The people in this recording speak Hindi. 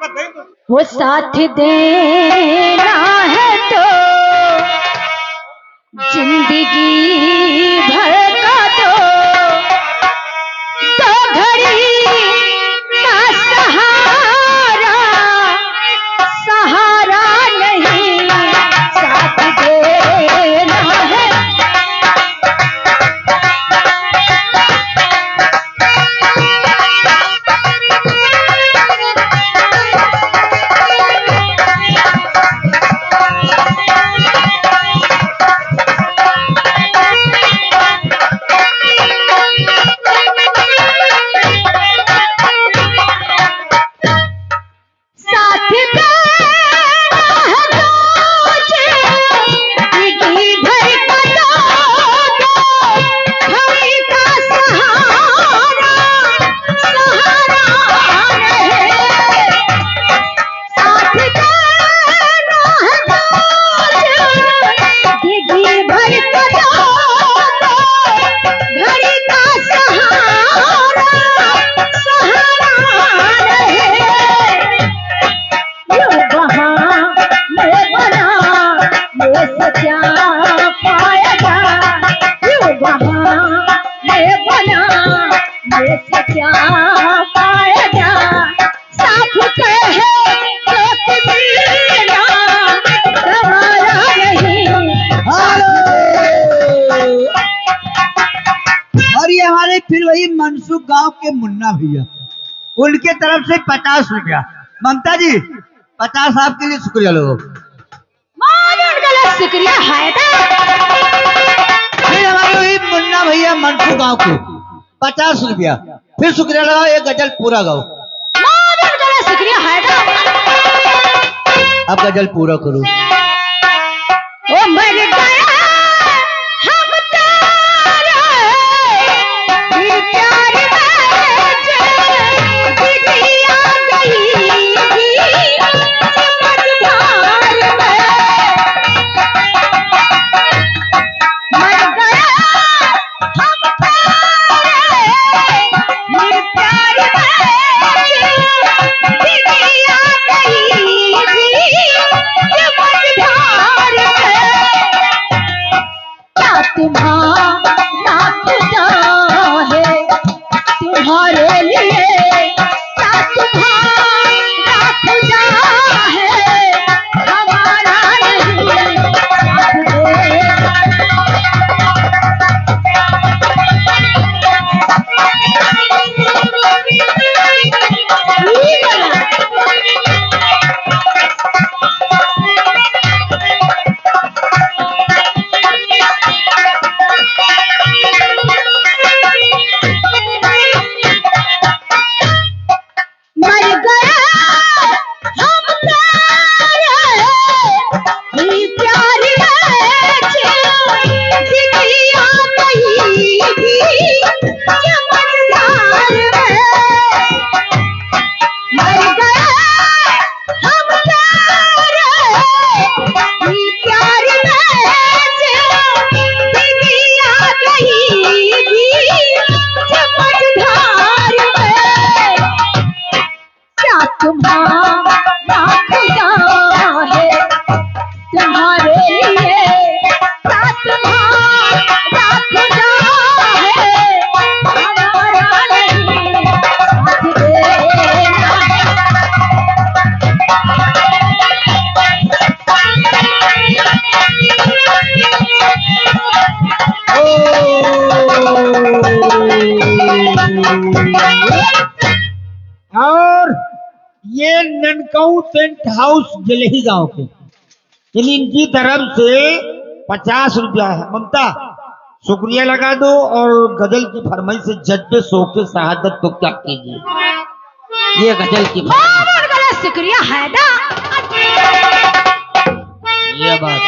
वो साथ देना है तो जिंदगी भर का तो घड़ी का सहारा सहारा नहीं साथ देना है। फिर वही मनसुख गांव के मुन्ना भैया, उनके तरफ से 50 रुपया। ममता जी 50 आपके लिए शुक्रिया लोगों। शुक्रिया है। फिर हमारे वही मुन्ना भैया मनसुख गांव के 50 रुपया। फिर शुक्रिया लगाओ, ये गजल पूरा गाओ। शुक्रिया है। अब गजल पूरा करो। ओ मर गया हम तेरे प्यार में बिटिया गई समझदार में। मर गया हम तेरे प्यार में बिटिया गई समझदार में। क्या तुम्हारा खुदा है तुम्हारे लिए, क्या तुम्हारा खुदा है हमारा नहीं साथ दे। मर गया हम तेरे प्यार में बिटिया गई समझदार में। मर गया हम तेरे प्यार में बिटिया गई समझदार में। क्या तुम्हारा खुदा है तुम्हारे लिए, क्या तुम्हारा खुदा है हमारा नहीं साथ देना और ये ननकाऊ टेंट हाउस जलेही गांव के, इनकी तरफ से 50 रुपया है। ममता शुक्रिया लगा दो और गजल की फरमाइश से जज्बे शौक़े शहादत तो क्या कीजिए। ये गजल की शुक्रिया है। ये बात